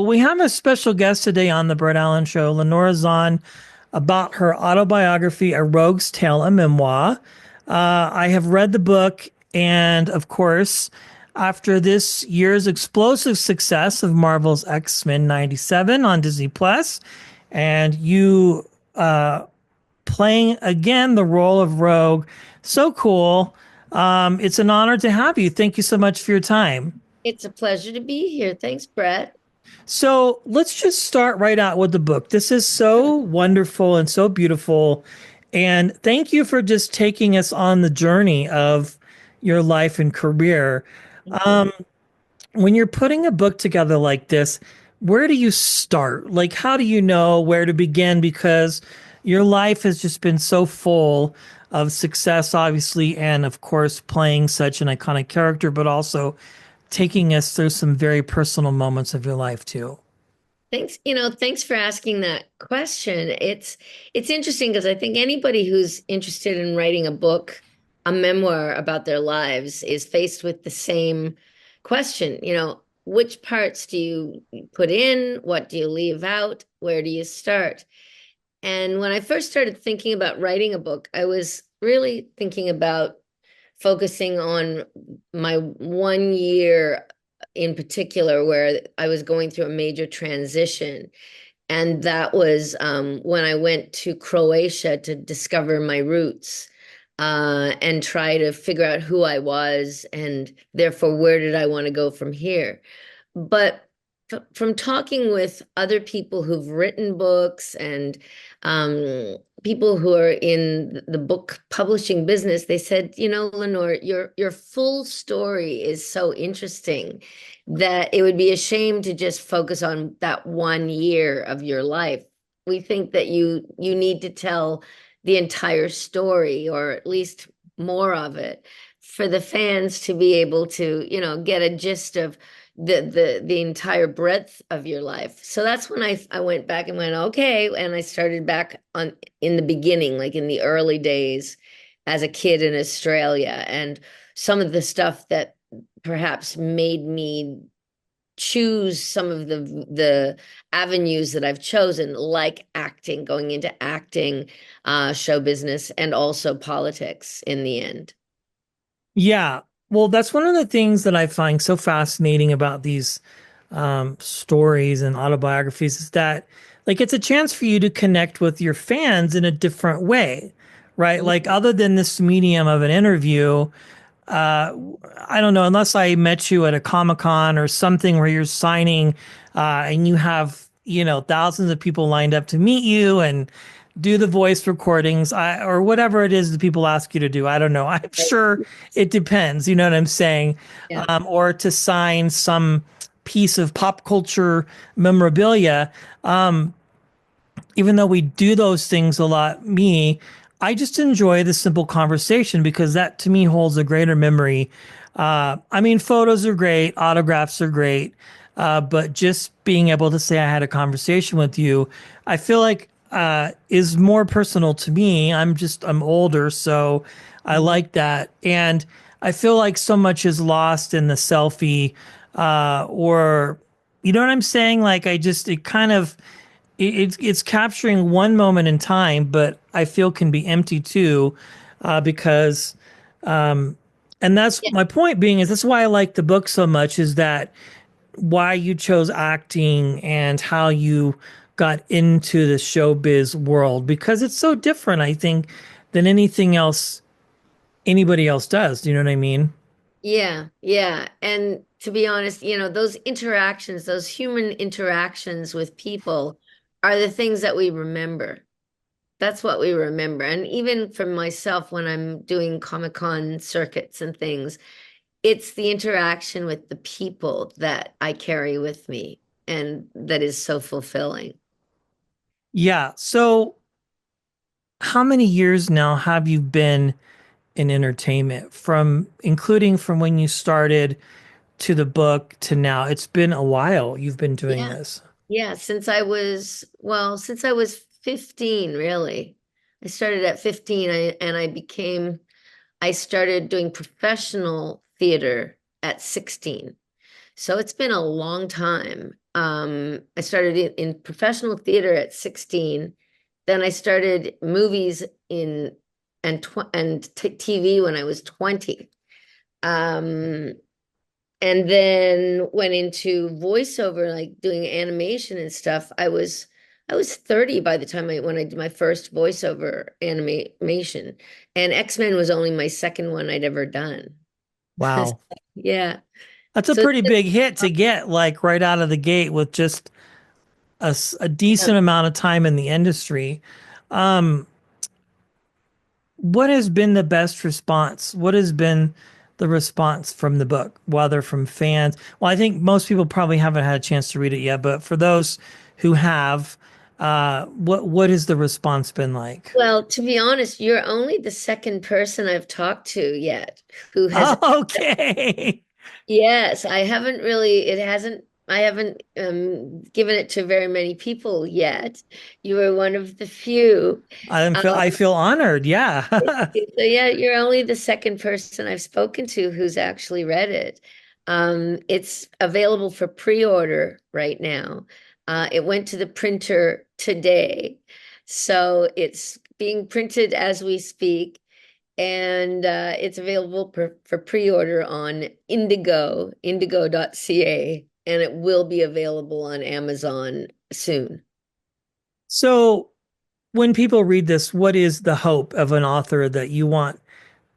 we have a special guest today on the Brett Allan Show, Lenore Zann, about her autobiography, A Rogue's Tale, a memoir. I have read the book, and of course, after this year's explosive success of Marvel's X-Men 97 on Disney Plus, and you playing again the role of Rogue, so cool. It's an honor to have you. Thank you so much for your time. It's a pleasure to be here. Thanks, Brett. So let's just start right out with the book. This is so wonderful and so beautiful. And thank you for just taking us on the journey of your life and career. Mhm. When you're putting a book together like this, where do you start? Like, how do you know where to begin? Because your life has just been so full of success, obviously, and of course, playing such an iconic character, but also taking us through some very personal moments of your life, too. Thanks for asking that question. It's interesting because I think anybody who's interested in writing a book, a memoir about their lives is faced with the same question. Which parts do you put in? What do you leave out? Where do you start? And when I first started thinking about writing a book, I was really thinking about focusing on my 1 year in particular where I was going through a major transition. And that was when I went to Croatia to discover my roots and try to figure out who I was and therefore where did I want to go from here. But from talking with other people who've written books and people who are in the book publishing business, they said, Lenore, your full story is so interesting that it would be a shame to just focus on that 1 year of your life. We think that you need to tell the entire story, or at least more of it, for the fans to be able to, get a gist of the entire breadth of your life. So that's when I went back and went, okay, and I started back on in the beginning, like in the early days as a kid in Australia, and some of the stuff that perhaps made me choose some of the avenues that I've chosen, like acting, going into acting, show business, and also politics in the end. Yeah. Well, that's one of the things that I find so fascinating about these stories and autobiographies is that, like, it's a chance for you to connect with your fans in a different way, right? Like, other than this medium of an interview, uh, I don't know, unless I met you at a Comic-Con or something where you're signing and you have, thousands of people lined up to meet you and do the voice recordings or whatever it is that people ask you to do. I don't know. I'm sure it depends. You know what I'm saying? Yeah. Or to sign some piece of pop culture memorabilia. Even though we do those things a lot, I just enjoy the simple conversation because that to me holds a greater memory. I mean, photos are great, autographs are great, but just being able to say I had a conversation with you, I feel like is more personal to me. I'm older, so I like that. And I feel like so much is lost in the selfie, or, you know what I'm saying? Like, it kind of, it's capturing one moment in time, but I feel can be empty too, because, and that's my point being is that's why I like the book so much is that why you chose acting and how you got into the showbiz world because it's so different, I think, than anything else anybody else does. Do you know what I mean? Yeah, yeah. And to be honest, those interactions, those human interactions with people are the things that we remember. That's what we remember. And even for myself, when I'm doing Comic-Con circuits and things, it's the interaction with the people that I carry with me and that is so fulfilling. Yeah. So, how many years now have you been in entertainment from including from when you started to the book to now? It's been a while you've been doing Yeah. this. Yeah, since I was 15, really. I started at 15 and I started doing professional theater at 16. So it's been a long time. I started in professional theater at 16. Then I started movies in and TV when I was 20. Um, and then went into voiceover, like doing animation and stuff. I was 30 by the time when I did my first voiceover animation. And X-Men was only my second one I'd ever done. Wow. Yeah. That's a So pretty big hit to get like right out of the gate with just a decent amount of time in the industry. Um, what has been the best response? What has been the response from the book, whether from fans? Well, I think most people probably haven't had a chance to read it yet, but for those who have, what has the response been like? well, to be honest, you're only the second person I've talked to yet who has. Okay. Yes, I haven't really, I haven't given it to very many people yet. You were one of the few. I Um, feel honored. Yeah. so yeah, you're only the second person I've spoken to who's actually read it. It's available for pre-order right now. It went to the printer today, so it's being printed as we speak, and it's available for pre-order on indigo.ca, and it will be available on Amazon soon. So when people read this, what is the hope of an author that you want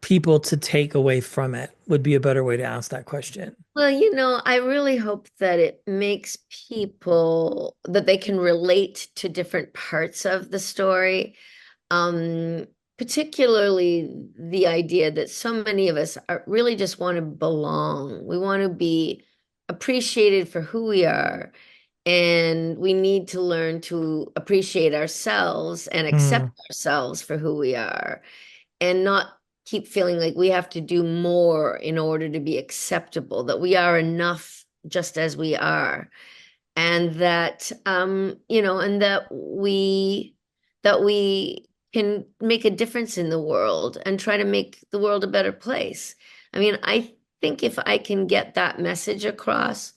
people to take away from it? Would be a better way to ask that question. Well, I really hope that it makes people that they can relate to different parts of the story. Um, Particularly the idea that so many of us really just want to belong. We want to be appreciated for who we are, and we need to learn to appreciate ourselves and accept Hmm. ourselves for who we are, and not keep feeling like we have to do more in order to be acceptable, that we are enough just as we are, and that and that we can make a difference in the world and try to make the world a better place. I mean, I think if I can get that message across,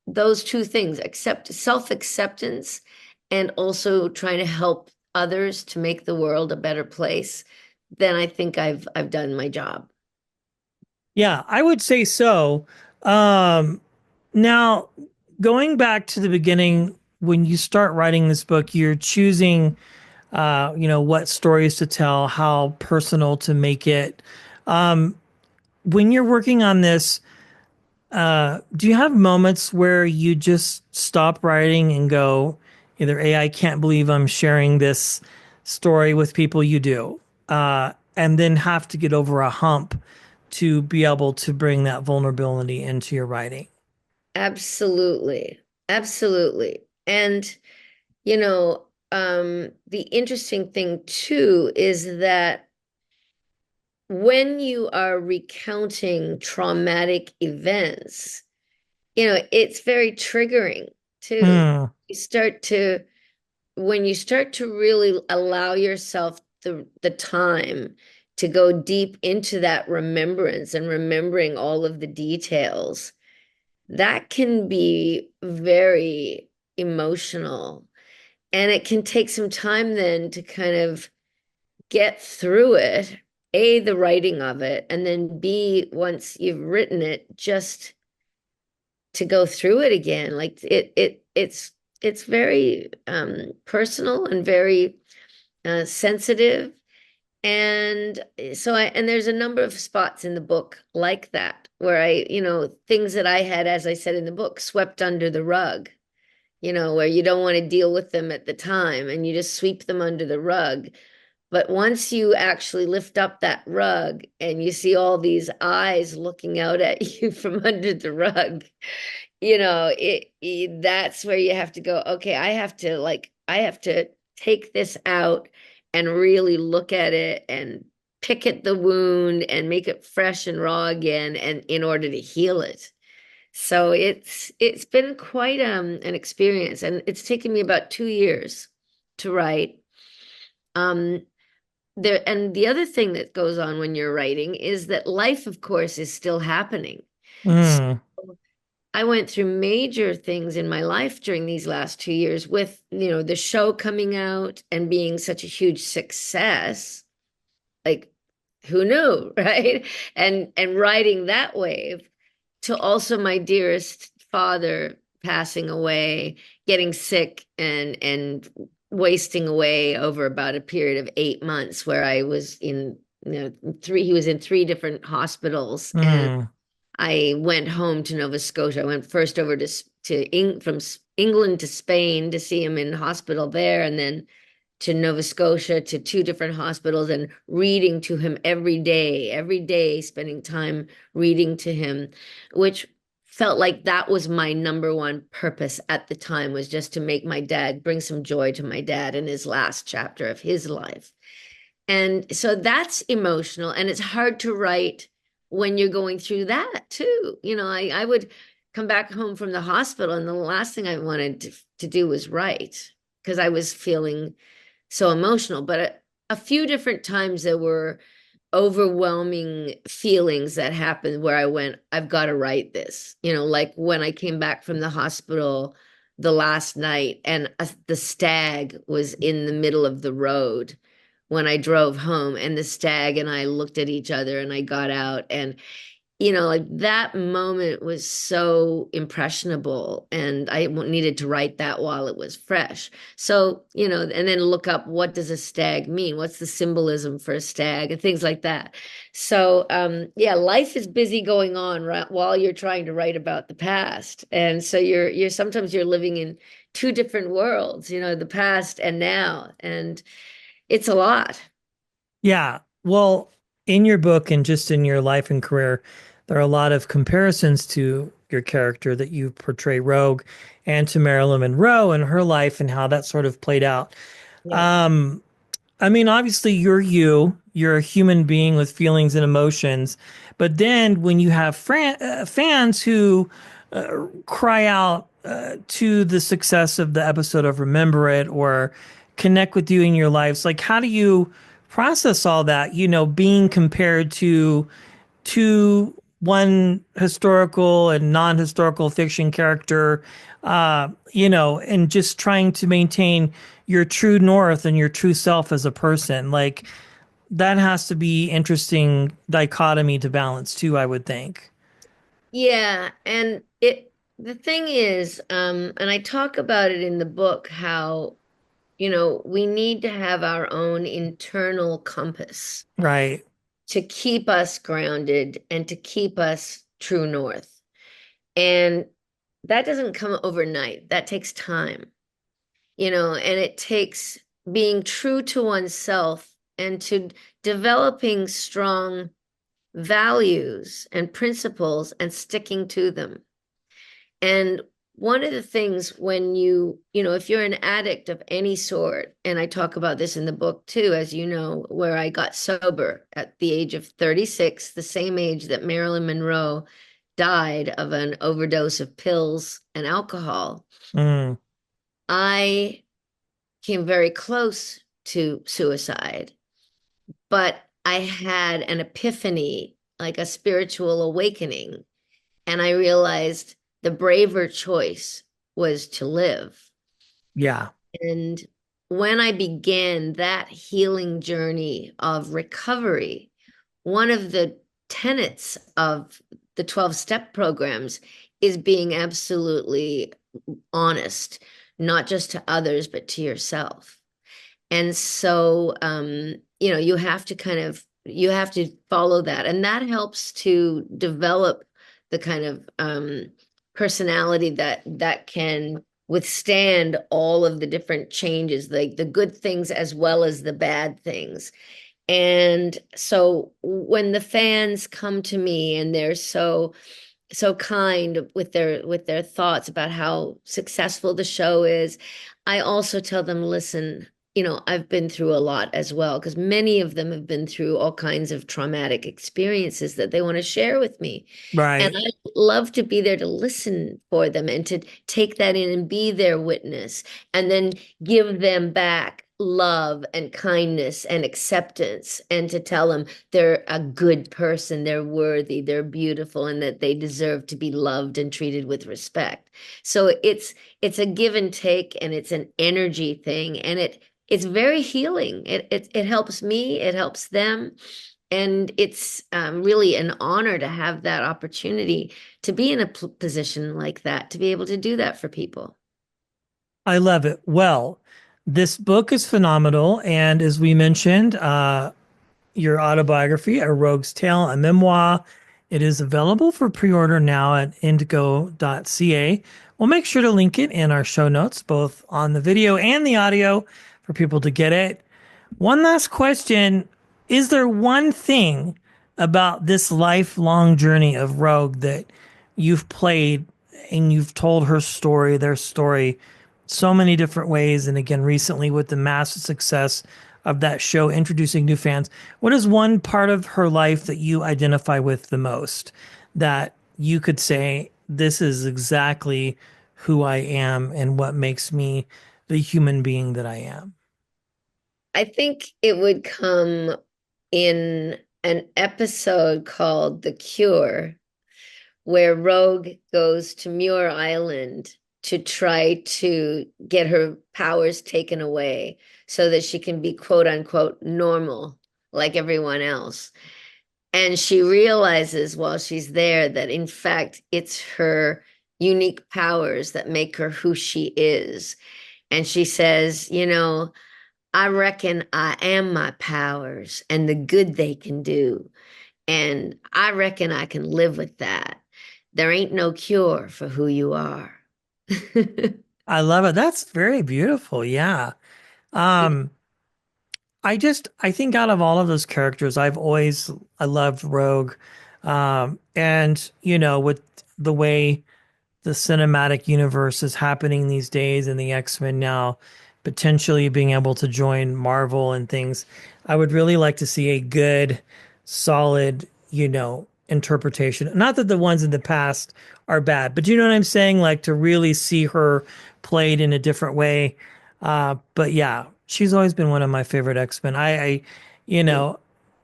those two things, accept self-acceptance and also trying to help others to make the world a better place, then I think I've done my job. Yeah, I would say so. Um, Now, going back to the beginning, when you start writing this book, you're choosing, what stories to tell, how personal to make it. Um, when you're working on this, do you have moments where you just stop writing and go, either A, I can't believe I'm sharing this story with people you do, and then have to get over a hump to be able to bring that vulnerability into your writing? Absolutely. Absolutely. And the interesting thing too is that when you are recounting traumatic events, it's very triggering too. Hmm. You start to, when you start to really allow yourself the time to go deep into that remembrance and remembering all of the details, that can be very emotional. And it can take some time then to kind of get through it, A, the writing of it, and then B, once you've written it, just to go through it again. Like it's very personal and very sensitive. And and there's a number of spots in the book like that where things that I had, as I said in the book, swept under the rug, where you don't want to deal with them at the time and you just sweep them under the rug. But once you actually lift up that rug and you see all these eyes looking out at you from under the rug, that's where you have to go, okay, I have to take this out and really look at it and pick at the wound and make it fresh and raw again, and in order to heal it. So it's been quite an experience, and it's taken me about 2 years to write. Um and the other thing that goes on when you're writing is that life, of course, is still happening. So Hmm. I went through major things in my life during these last 2 years with, the show coming out and being such a huge success. Like, who knew, right? And riding that wave to also my dearest father passing away, getting sick and wasting away over about a period of 8 months where I was in, he was in three different hospitals, and Mm, I went home to Nova Scotia. I went first over from England to Spain to see him in hospital there, and then to Nova Scotia to two different hospitals and reading to him every day, spending time reading to him, which felt like that was my number one purpose at the time, was just to make my dad, bring some joy to my dad in his last chapter of his life. And so that's emotional, and it's hard to write when you're going through that too. I would come back home from the hospital, and the last thing I wanted to do was write because I was feeling so emotional. But a few different times there were overwhelming feelings that happened where I went, I've got to write this. Like when I came back from the hospital the last night, and the stag was in the middle of the road when I drove home, and the stag and I looked at each other, and I got out, and like that moment was so impressionable, and I needed to write that while it was fresh. So, and then look up, what does a stag mean? What's the symbolism for a stag and things like that. So, yeah, life is busy going on right while you're trying to write about the past. And so you're sometimes you're living in two different worlds, the past and now, and it's a lot. yeah. Well, in your book and just in your life and career, there are a lot of comparisons to your character that you portray, Rogue, and to Marilyn Monroe and her life and how that sort of played out. Yeah. Um, I mean, obviously, you're a human being with feelings and emotions. But then when you have fans who cry out to the success of the episode of Remember It or connect with you in your lives, like how do you process all that? Being compared to one historical and non-historical fiction character, and just trying to maintain your true north and your true self as a person. Like that has to be interesting dichotomy to balance too, I would think. Yeah, and the thing is, and I talk about it in the book, how, we need to have our own internal compass Right. to keep us grounded and to keep us true north. And that doesn't come overnight. That takes time, and it takes being true to oneself and to developing strong values and principles and sticking to them. And one of the things when if you're an addict of any sort, and I talk about this in the book too, as you know, where I got sober at the age of 36, the same age that Marilyn Monroe died of an overdose of pills and alcohol, Mm, I came very close to suicide, but I had an epiphany, like a spiritual awakening. And I realized the braver choice was to live. yeah. And when I began that healing journey of recovery, one of the tenets of the 12-step programs is being absolutely honest, not just to others, but to yourself. And so, you have to follow that. And that helps to develop the kind of personality that can withstand all of the different changes, like the good things as well as the bad things. And so when the fans come to me and they're so kind with their thoughts about how successful the show is, I also tell them, listen, I've been through a lot as well, because many of them have been through all kinds of traumatic experiences that they want to share with me. And Right. I love to be there to listen for them and to take that in and be their witness and then give them back love and kindness and acceptance, and to tell them they're a good person, they're worthy, they're beautiful, and that they deserve to be loved and treated with respect. So it's a give and take, and it's an energy thing, and it's very healing. It helps me, it helps them. And it's really an honor to have that opportunity to be in a position like that, to be able to do that for people. I love it. Well, this book is phenomenal. And as we mentioned, your autobiography, A Rogue's Tale, a memoir, it is available for pre-order now at indigo.ca. We'll make sure to link it in our show notes, both on the video and the audio, for people to get it. One last question. Is there one thing about this lifelong journey of Rogue that you've played and you've told her story, their story, so many different ways? And again, recently with the massive success of that show, introducing new fans, what is one part of her life that you identify with the most that you could say, this is exactly who I am and what makes me the human being that I am? I think it would come in an episode called The Cure, where Rogue goes to Muir Island to try to get her powers taken away so that she can be quote unquote normal like everyone else. And she realizes while she's there that in fact it's her unique powers that make her who she is. And she says, I reckon I am my powers and the good they can do. And I reckon I can live with that. There ain't no cure for who you are. I love it. That's very beautiful. Yeah. Um, I think out of all of those characters, I loved Rogue. And, with the way the cinematic universe is happening these days and the X-Men now potentially being able to join Marvel and things, I would really like to see a good, solid, interpretation. Not that the ones in the past are bad, but you know what I'm saying? Like to really see her played in a different way. But yeah, she's always been one of my favorite X-Men. You know,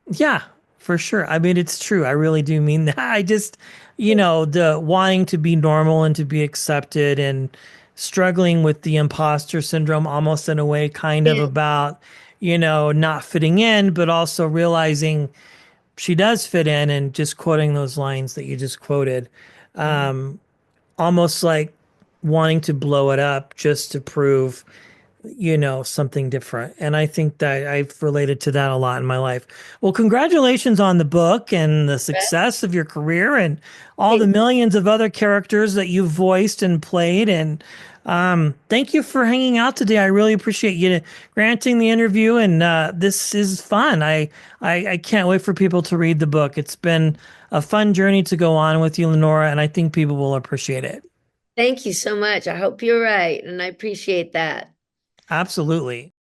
yeah, for sure. I mean, it's true. I really do mean that. I just, the wanting to be normal and to be accepted and struggling with the imposter syndrome almost in a way, kind of Yeah. about, not fitting in, but also realizing she does fit in and just quoting those lines that you just quoted. Um, Almost like wanting to blow it up just to prove something different. And I think that I've related to that a lot in my life. Well, congratulations on the book and the success of your career and all the millions of other characters that you've voiced and played. And thank you for hanging out today. I really appreciate you granting the interview. And this is fun. I can't wait for people to read the book. It's been a fun journey to go on with you, Lenora, and I think people will appreciate it. Thank you so much. I hope you're right. And I appreciate that. Absolutely.